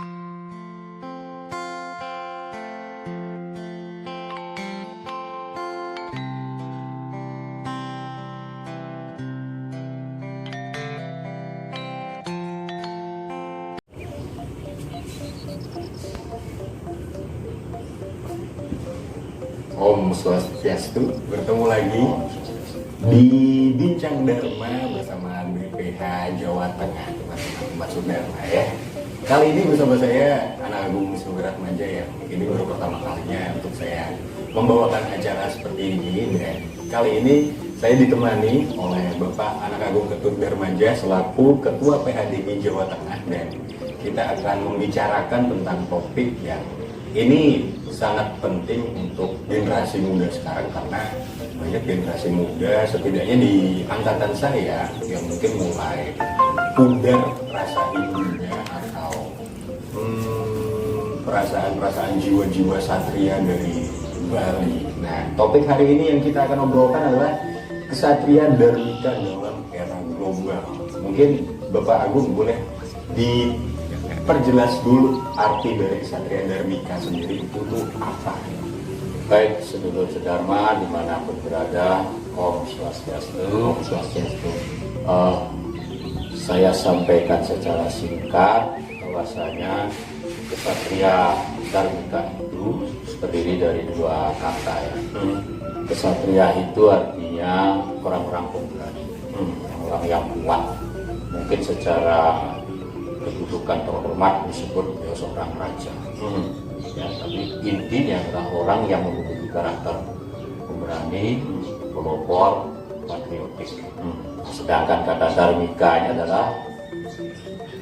Om Swastiastu, bertemu lagi di Bincang Dharma bersama BPH Jawa Tengah, teman-teman Dharma ya. Kali ini bersama saya Anak Agung Sugaratmaja ya. Ini baru pertama kalinya untuk saya membawakan acara seperti ini. Dan kali ini saya ditemani oleh Bapak Anak Agung Ketut Darmaja selaku Ketua PHDI Jawa Tengah, dan kita akan membicarakan tentang topik yang ini sangat penting untuk generasi muda sekarang, karena banyak generasi muda setidaknya di angkatan saya yang mungkin mulai pudar rasa ibunya atau perasaan jiwa-jiwa satria dari Bali. Nah, topik hari ini yang kita akan obrolkan adalah kesatria Dharmika dalam era global. Mungkin Bapak Agung boleh diperjelas dulu arti dari kesatria Dharmika sendiri itu apa? Baik, sedulur sedharma dimanapun berada, Om Swastiastu. Om Swastiastu. Saya sampaikan secara singkat bahwasanya kesatria Dharmika itu terdiri dari dua kata ya. Kesatria itu artinya orang-orang pemberani, orang yang kuat. Mungkin secara kedudukan terhormat disebut beliau seorang raja. Ya, tapi intinya adalah orang yang memiliki karakter pemberani, pelopor, patriotik. Sedangkan kata Dharmika adalah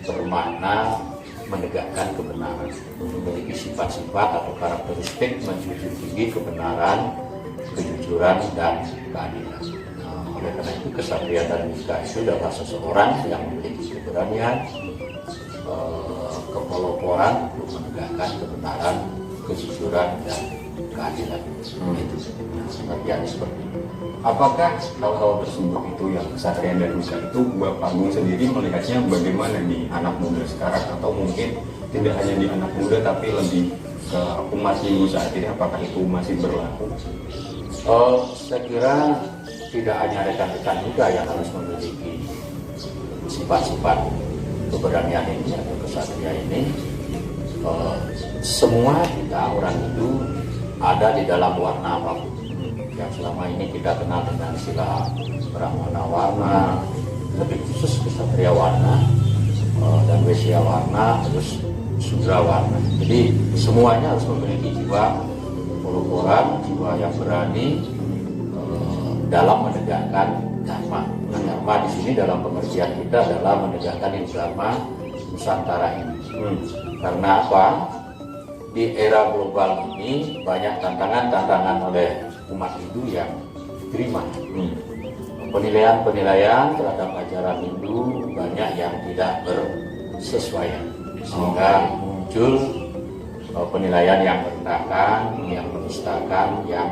bermakna menegakkan kebenaran, memiliki sifat-sifat atau karakteristik menjunjung tinggi kebenaran, kejujuran, dan keadilan. Oleh karena itu kesatria Dharmika itu adalah seseorang yang memiliki keberanian, kepeloporan untuk menegakkan kebenaran, kejujuran, dan keadilan. Itu pengertiannya seperti itu. Apakah hal-hal tersebut itu yang kesatria Dharmika itu Bapak Agung sendiri melihatnya bagaimana di anak muda sekarang, atau mungkin tidak hanya di anak muda tapi lebih ke umat Hindu saat ini, apakah itu masih berlaku? Saya kira tidak hanya rekan-rekan juga yang harus memiliki sifat-sifat keberanian ini atau kesatria ini. Semua kita orang itu ada di dalam warna apapun. Yang selama ini kita kenal dengan istilah Brahmana warna, lebih khusus kesatria warna, dan Waisya warna, terus Sudra warna. Jadi semuanya harus memiliki jiwa peloporan, jiwa yang berani dalam menegakkan dharma. Dharma di sini dalam pengertian kita adalah menegakkan dharma Nusantara ini. Karena apa? Di era global ini banyak tantangan oleh umat Hindu yang diterima. Penilaian-penilaian terhadap ajaran Hindu banyak yang tidak bersesuaian, sehingga muncul penilaian yang merendahkan, yang menistakan, yang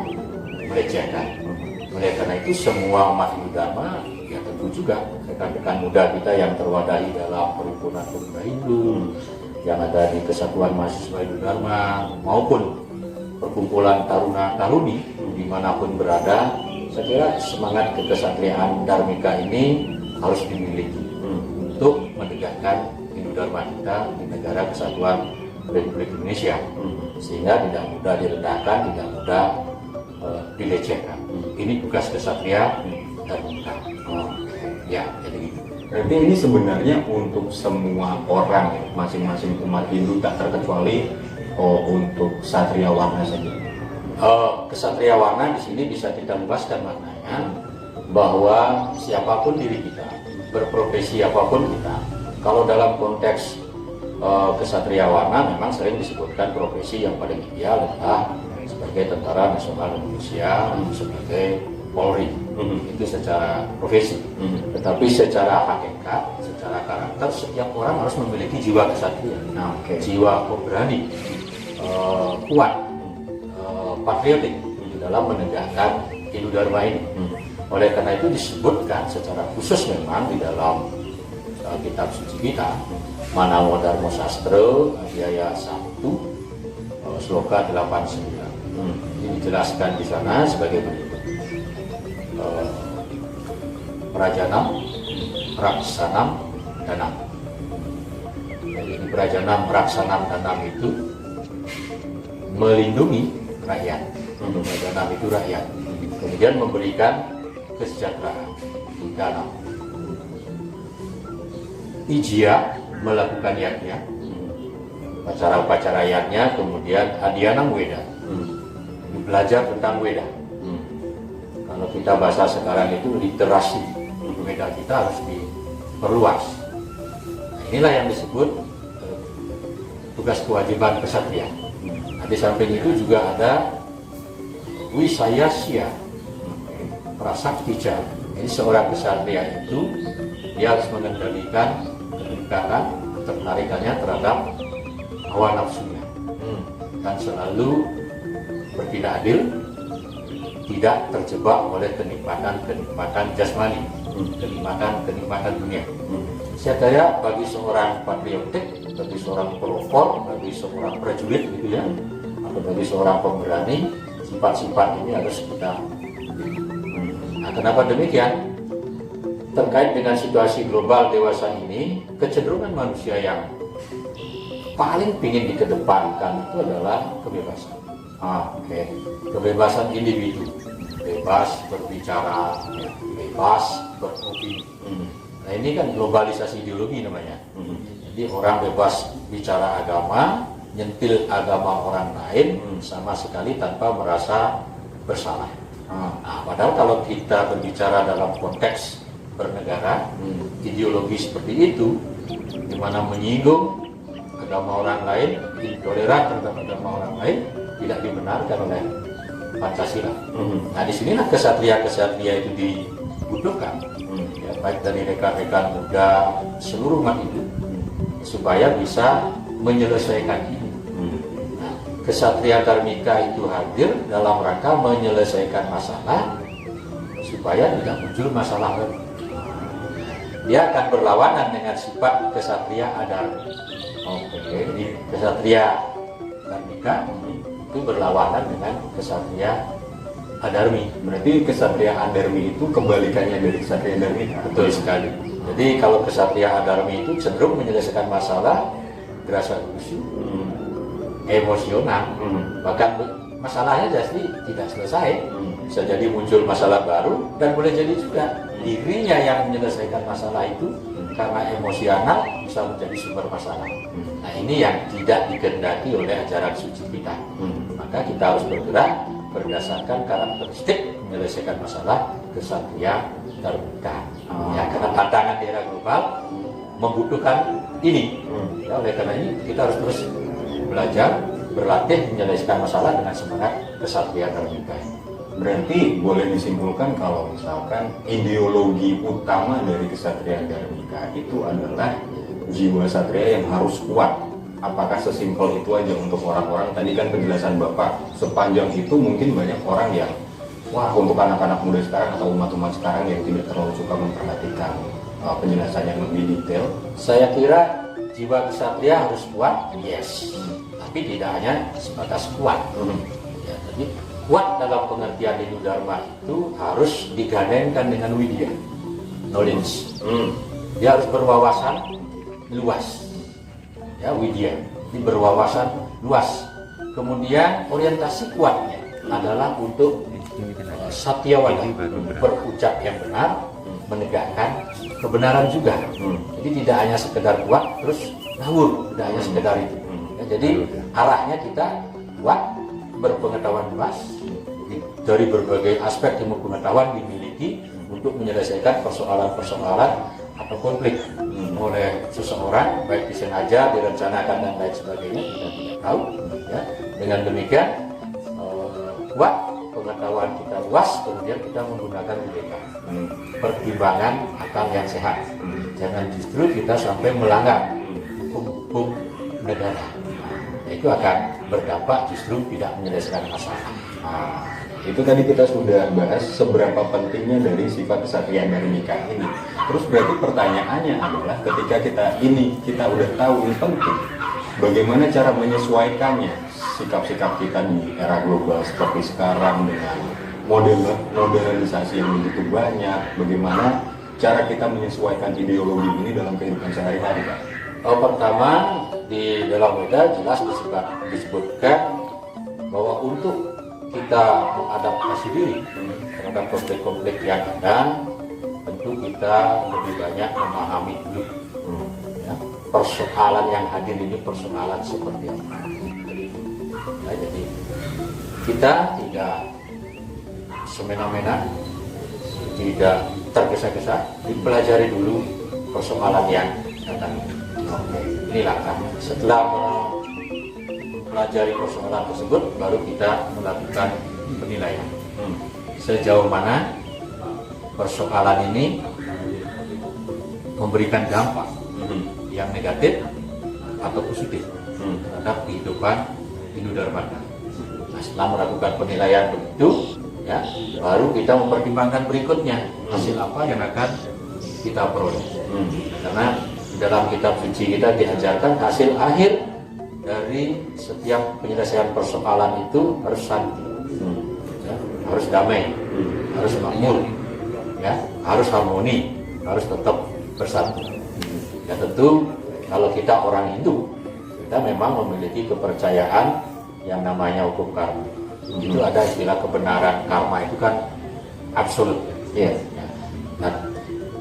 melecehkan. Oleh karena itu semua umat Hindu Dharma, ya tentu juga rekan-rekan muda kita yang terwadahi dalam perhimpunan pemuda Hindu, yang ada di Kesatuan Mahasiswa Hindu Dharma, maupun perkumpulan taruna-taruni dimanapun berada, saya kira semangat kekesatriaan Dharmika ini harus dimiliki untuk menegakkan Hindu Dharma kita di negara Kesatuan Republik Indonesia, sehingga tidak mudah direndahkan, tidak mudah dilecehkan. Ini tugas kesatria Dharmika. Ya, jadi gitu. Berarti ini sebenarnya untuk semua orang, masing-masing umat Hindu tak terkecuali untuk Satria Warna saja. Kesatria Warna di sini bisa kita luaskan maknanya bahwa siapapun diri kita, berprofesi apapun kita. Kalau dalam konteks Kesatria Warna memang sering disebutkan profesi yang paling ideal adalah sebagai Tentara Nasional Indonesia, sebagai Polri. Itu secara profesi. Tetapi secara hakikat, secara karakter, setiap orang harus memiliki jiwa kesatria, jiwa pemberani, kuat, patriotik dalam menegakkan Hindu Dharma ini. Oleh karena itu disebutkan secara khusus memang di dalam kitab suci kita, Manawa Dharma Sastra Adhyaya 1 sloka 89. Ini dijelaskan di sana sebagai berikut. Prajanam, Raksanam, Danam. Jadi ini Prajanam, Raksanam, Danam itu melindungi rakyat. Prajanam itu rakyat. Kemudian memberikan kesejahteraan. Danam. Ijya melakukan yatnya, upacara-upacara yatnya, kemudian Adhyanam Weda, belajar tentang Weda. Kalau kita bahasa sekarang itu literasi Weda kita harus diperluas. Nah, inilah yang disebut tugas kewajiban kesatria. Nah, di samping itu juga ada Wisayasya Prasaktija. Jadi seorang kesatria itu dia harus mengendalikan kedekatan, ketertarikannya terhadap hawa nafsunya, dan selalu bertindak adil, tidak terjebak oleh kenikmatan jasmani, kenikmatan dunia. Saya kira bagi seorang patriotik, bagi seorang pelopor, bagi seorang prajurit gitu ya, atau bagi seorang pemberani, sifat-sifat ini harus kita. Nah, kenapa demikian? Terkait dengan situasi global dewasa ini, kecenderungan manusia yang paling ingin dikedepankan itu adalah kebebasan. Kebebasan individu, bebas berbicara, bebas beropini. Nah, ini kan globalisasi ideologi namanya. Jadi orang bebas bicara agama, nyentil agama orang lain sama sekali tanpa merasa bersalah. Nah, padahal kalau kita berbicara dalam konteks bernegara, ideologi seperti itu, di mana menyinggung agama orang lain, intoleran terhadap agama orang lain, tidak dibenarkan oleh Pancasila. Nah, disinilah kesatria-kesatria itu dibutuhkan, ya, baik dari rekan-rekan muda seluruh umat itu, supaya bisa menyelesaikan ini. Kesatria Dharmika itu hadir dalam rangka menyelesaikan masalah supaya tidak muncul masalah lagi. Dia akan berlawanan dengan sifat kesatria adarmi. Jadi kesatria Dharmika itu berlawanan dengan kesatria adarmi. Berarti kesatria adarmi itu kebalikannya dari kesatria dharmika. Betul sekali. Jadi kalau kesatria adarmi itu cenderung menyelesaikan masalah gerasa gerusu, emosional, bahkan masalahnya jadi tidak selesai, bisa jadi muncul masalah baru, dan boleh jadi juga dirinya yang menyelesaikan masalah itu karena emosional bisa menjadi sumber masalah. Nah, ini yang tidak dikehendaki oleh ajaran suci kita. Maka kita harus bergerak berdasarkan karakteristik menyelesaikan masalah kesatria dharmika. Ya, karena tantangan di era global membutuhkan ini. Ya, oleh karena ini kita harus terus belajar, berlatih menyelesaikan masalah dengan semangat kesatria dharmika. Berarti boleh disimpulkan kalau misalkan ideologi utama dari kesatria dharmika itu adalah jiwa satria yang harus kuat. Apakah sesimpel itu aja untuk orang-orang? Tadi kan penjelasan Bapak sepanjang itu, mungkin banyak orang yang untuk anak-anak muda sekarang atau umat-umat sekarang yang tidak terlalu suka memperhatikan penjelasan yang lebih detail. Saya kira jiwa kesatria harus kuat, yes, tapi tidak hanya sebatas kuat. Ya, jadi kuat dalam pengertian Hindu Dharma itu harus digandengkan dengan widya, knowledge. Dia harus berwawasan luas, ya, widya, ini berwawasan luas. Kemudian orientasi kuatnya adalah untuk satyawada, berucap yang benar, menegakkan kebenaran juga. Jadi tidak hanya sekedar kuat terus ngawur, tidak hanya sekedar itu. Ya, jadi arahnya kita kuat, berpengetahuan luas, dari berbagai aspek ilmu pengetahuan dimiliki untuk menyelesaikan persoalan-persoalan atau konflik oleh seseorang, baik disengaja, direncanakan dan lain sebagainya, kita tidak tahu. Ya. Dengan demikian kuat, pengetahuan kita luas, kemudian kita menggunakan logika, pertimbangan akal yang sehat. Jangan justru kita sampai melanggar hukum negara. Itu akan berdampak justru tidak menyelesaikan masalah. itu tadi kita sudah bahas seberapa pentingnya dari sifat kesatria dharmika ini. Terus berarti pertanyaannya adalah ketika kita udah tahu ini penting, bagaimana cara menyesuaikannya sikap-sikap kita di era global seperti sekarang dengan modernisasi yang begitu banyak, bagaimana cara kita menyesuaikan ideologi ini dalam kehidupan sehari-hari, Pak? Pertama, di dalam Weda jelas disebutkan bahwa untuk kita mengadaptasi diri terhadap konflik-konflik yang ada, tentu kita lebih banyak memahami dulu ya, persoalan yang hadir ini persoalan seperti apa. Ya, jadi kita tidak semena-mena, tidak tergesa-gesa, dipelajari dulu persoalan yang datang. Oke, ini langkah. Setelah mempelajari persoalan tersebut, baru kita melakukan penilaian. Sejauh mana persoalan ini memberikan dampak yang negatif atau positif terhadap kehidupan Hindu Dharmaka. Nah, setelah melakukan penilaian begitu, ya, baru kita mempertimbangkan berikutnya hasil apa yang akan kita peroleh. Karena di dalam kitab suci kita diajarkan hasil akhir dari setiap penyelesaian persoalan itu harus santi, ya, harus damai, harus makmur, ya, harus harmoni, harus tetap bersatu. Ya tentu kalau kita orang Hindu, kita memang memiliki kepercayaan yang namanya hukum karma. Itu ada istilah kebenaran karma itu kan absolut. Ya. Nah,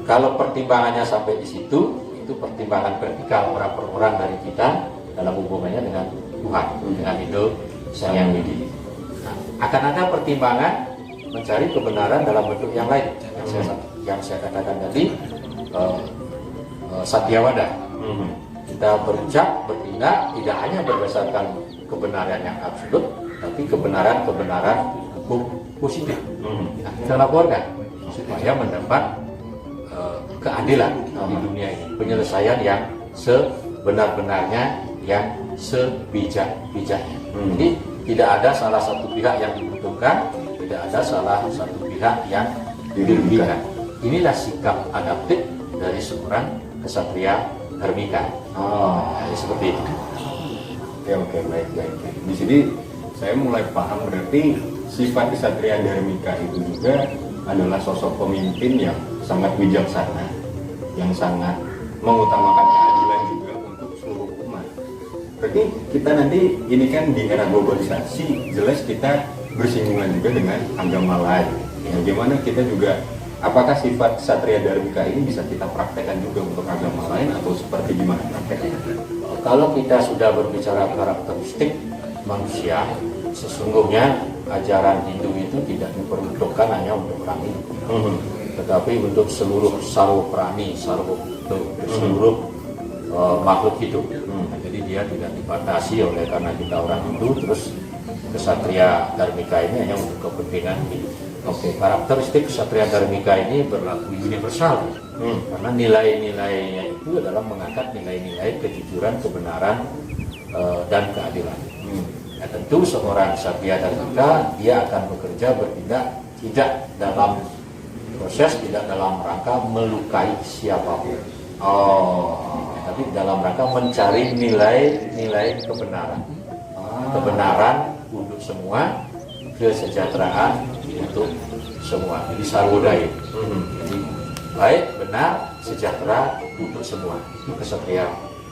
kalau pertimbangannya sampai di situ, itu pertimbangan vertikal orang per orang dari kita dalam hubungannya dengan Tuhan, dengan Hindu Sang Yang Widi. Nah, akan ada pertimbangan mencari kebenaran dalam bentuk yang lain. Yang saya katakan tadi, Satyawada. Kita berucap, bertindak tidak hanya berdasarkan kebenaran yang absolut, tapi kebenaran-kebenaran hukum positif. Nah, kita laporkan supaya mendapat keadilan di dunia ini, penyelesaian yang sebenar-benarnya, yang sebijak-bijaknya. Jadi tidak ada salah satu pihak yang diuntungkan, tidak ada salah satu pihak yang dirugikan. Inilah sikap adaptif dari seorang kesatria dharmika. Seperti itu. Oke, baik. Di sini saya mulai paham, berarti sifat kesatria dharmika itu juga adalah sosok pemimpin yang sangat bijaksana, yang sangat mengutamakan keadilan juga untuk seluruh umat. Berarti kita nanti ini kan di era globalisasi, jelas kita bersinggungan juga dengan agama lain. Bagaimana kita juga, apakah sifat kesatria dharmika ini bisa kita praktekkan juga untuk agama lain atau seperti gimana prakteknya? Kalau kita sudah berbicara karakteristik manusia, sesungguhnya ajaran Hindu itu tidak diperuntukkan hanya untuk orang Hindu, tetapi untuk seluruh sarwa prani, seluruh makhluk hidup. Jadi dia tidak dibatasi oleh karena kita orang Hindu, terus kesatria dharmika ini hanya untuk kepentingan hidup. Karakteristik kesatria dharmika ini berlaku universal, karena nilai-nilainya itu adalah mengangkat nilai-nilai kejujuran, kebenaran, dan keadilan. Ya, tentu seorang ksatria dharmika dia akan bekerja bertindak tidak dalam proses, tidak dalam rangka melukai siapapun, tapi dalam rangka mencari nilai-nilai kebenaran, kebenaran untuk semua, kesejahteraan untuk semua. Jadi sarwodaya. Jadi baik, benar, sejahtera untuk semua. Itu kesatria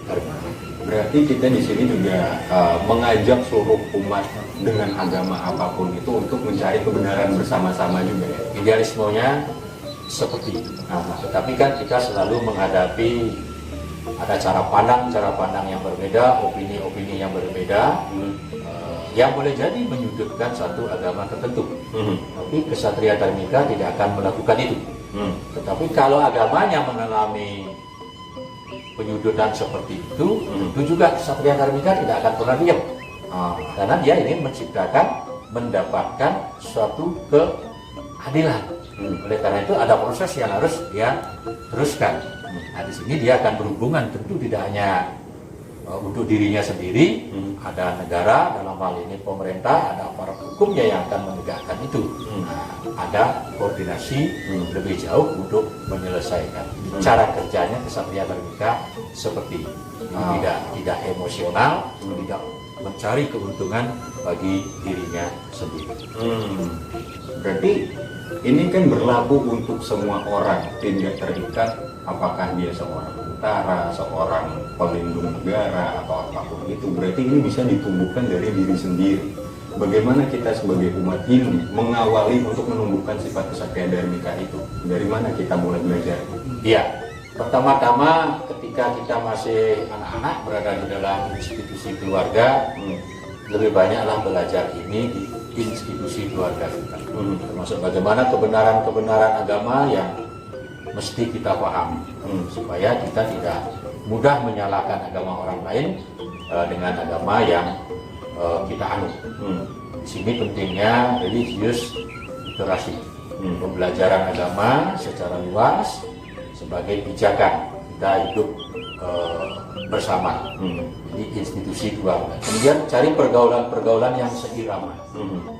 dharmika. Berarti kita di sini juga mengajak seluruh umat dengan agama apapun itu untuk mencari kebenaran bersama-sama juga ya. Idealismenya seperti itu. Tetapi kan kita selalu menghadapi ada cara pandang yang berbeda, opini-opini yang berbeda, yang boleh jadi menyudutkan satu agama tertentu. Tapi kesatria dharmika tidak akan melakukan itu. Tetapi kalau agamanya mengalami penyudutan seperti itu, itu juga kesatria dharmika tidak akan pernah diam. Karena dia ingin menciptakan, mendapatkan suatu keadilan. Oleh karena itu ada proses yang harus dia teruskan. Nah, di sini dia akan berhubungan tentu tidak hanya untuk dirinya sendiri, ada negara dalam hal ini pemerintah, ada aparat hukumnya yang akan menegakkan itu. Nah, ada koordinasi lebih jauh untuk menyelesaikan. Cara kerjanya Kesatria Dharmika seperti ini. Tidak emosional, tidak mencari keuntungan bagi dirinya sendiri. Berarti ini kan berlaku untuk semua orang, tidak terikat apakah dia seorang tentara, seorang pelindung negara atau apapun itu. Berarti ini bisa ditumbuhkan dari diri sendiri. Bagaimana kita sebagai umat Hindu mengawali untuk menumbuhkan sifat Kesatria Dharmika itu? Dari mana kita mulai belajar? Iya, pertama-tama ketika kita masih anak-anak berada di dalam institusi keluarga, lebih banyaklah belajar ini di institusi keluarga kita. Termasuk bagaimana kebenaran-kebenaran agama yang mesti kita pahami, supaya kita tidak mudah menyalahkan agama orang lain dengan agama yang kita anut. Di sini pentingnya religius literasi, pembelajaran agama secara luas sebagai pijakan kita hidup bersama di institusi keluarga. Kemudian cari pergaulan-pergaulan yang seirama.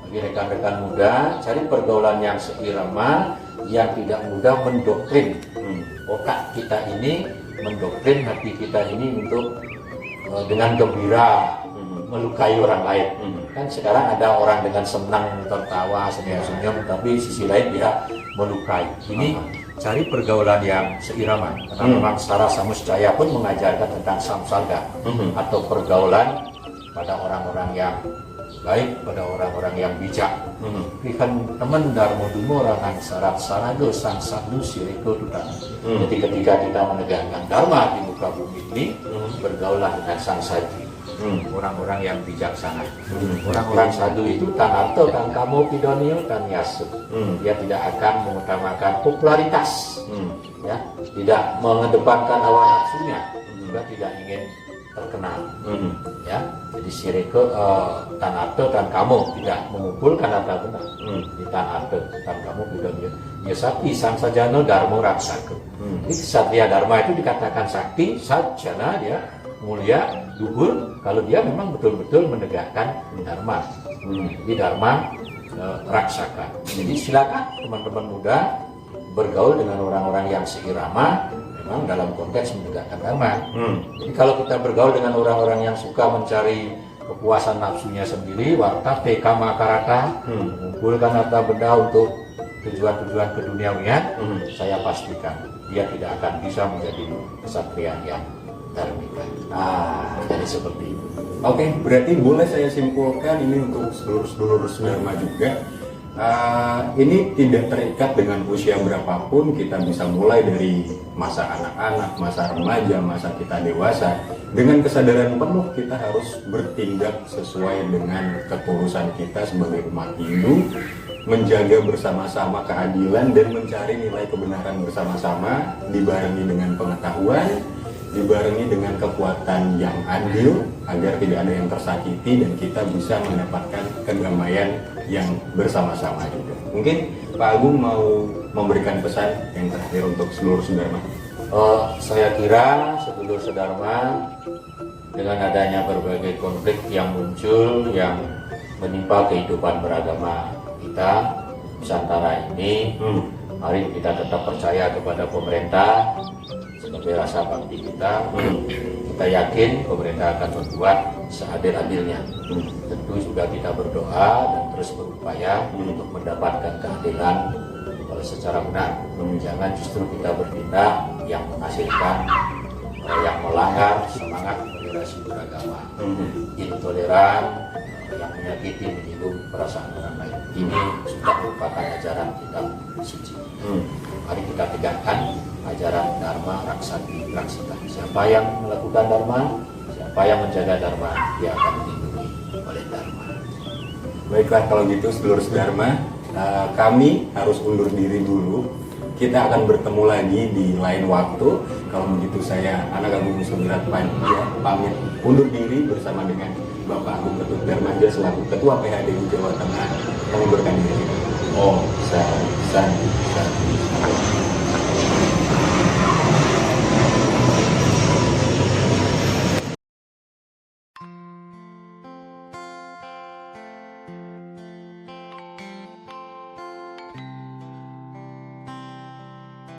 Bagi rekan-rekan muda, cari pergaulan yang seirama, yang tidak mudah mendoktrin otak kita ini, mendoktrin hati kita ini untuk dengan gembira melukai orang lain. Kan sekarang ada orang dengan senang tertawa, senyum-senyum, tapi sisi lain dia melukai. Ini cari pergaulan yang seirama. Karena memang Sara Samuscaya pun mengajarkan tentang samsarga atau pergaulan pada orang-orang yang baik, pada orang-orang yang bijak. Kan teman Dharma Dumo Rangan Sarat Sarago Sang Sadhu Sireko Tutan. Jadi ketika kita menegakkan Dharma di muka bumi ini, bergaulah dengan sang saji, orang-orang yang bijaksana. Orang-orang sadhu itu tanarto tan kamo pidonio tan yasu. Dia tidak akan mengutamakan popularitas, ya, tidak mengedepankan hawa nafsunya, juga tidak ingin terkenal, ya. Jadi sireko tanarto tan kamo, tidak mengumpulkan harta benda. Di tanarto tan kamo pidonio yasati sang sajano dharma raksaka. Jadi Ksatria Dharma itu dikatakan sakti, sajana dia mulia, luhur, kalau dia memang betul-betul menegakkan dharma. Jadi dharma raksaka. Jadi silakan teman-teman muda bergaul dengan orang-orang yang seirama, memang dalam konteks menegakkan dharma. Jadi kalau kita bergaul dengan orang-orang yang suka mencari kepuasan nafsunya sendiri, warta peka makarata, mengumpulkan harta benda untuk tujuan-tujuan keduniawian, saya pastikan dia tidak akan bisa menjadi kesatria yang dharmika. Jadi seperti itu. Oke, berarti boleh saya simpulkan ini untuk seluruh Dharma juga. Ini tidak terikat dengan usia berapapun, kita bisa mulai dari masa anak-anak, masa remaja, masa kita dewasa. Dengan kesadaran penuh kita harus bertindak sesuai dengan ketulusan kita sebagai umat Hindu, menjaga bersama-sama keadilan dan mencari nilai kebenaran bersama-sama, dibarengi dengan pengetahuan, dibarengi dengan kekuatan yang adil agar tidak ada yang tersakiti dan kita bisa mendapatkan kedamaian yang bersama-sama juga. Mungkin Pak Agung mau memberikan pesan yang terakhir untuk seluruh Dharma. Saya kira sedulur sedharma, dengan adanya berbagai konflik yang muncul yang menimpa kehidupan beragama kita Nusantara ini, mari kita tetap percaya kepada pemerintah sebagai rasa bakti kita. Kita yakin pemerintah akan membuat seadil-adilnya. Tentu juga kita berdoa dan terus berupaya untuk mendapatkan keadilan secara benar. Jangan justru kita bertindak yang menghasilkan yang melanggar semangat toleransi beragama, intoleran, yang menyakiti, menyinggung perasaan orang lain. Ini sudah merupakan ajaran kitab suci. Mari kita tegakkan ajaran Dharma Raksati Raksita. Siapa yang melakukan Dharma, siapa yang menjaga Dharma, dia akan dilindungi oleh Dharma. Baiklah kalau gitu seluruh Dharma, kami harus undur diri dulu. Kita akan bertemu lagi di lain waktu. Kalau begitu saya Anak Agung Sumirat Panjia pamit undur diri bersama dengan Bapak Agung Ketut Darmanja selaku Ketua PHDI Jawa Tengah mengundurkan diri. Om Santi Santi Santi.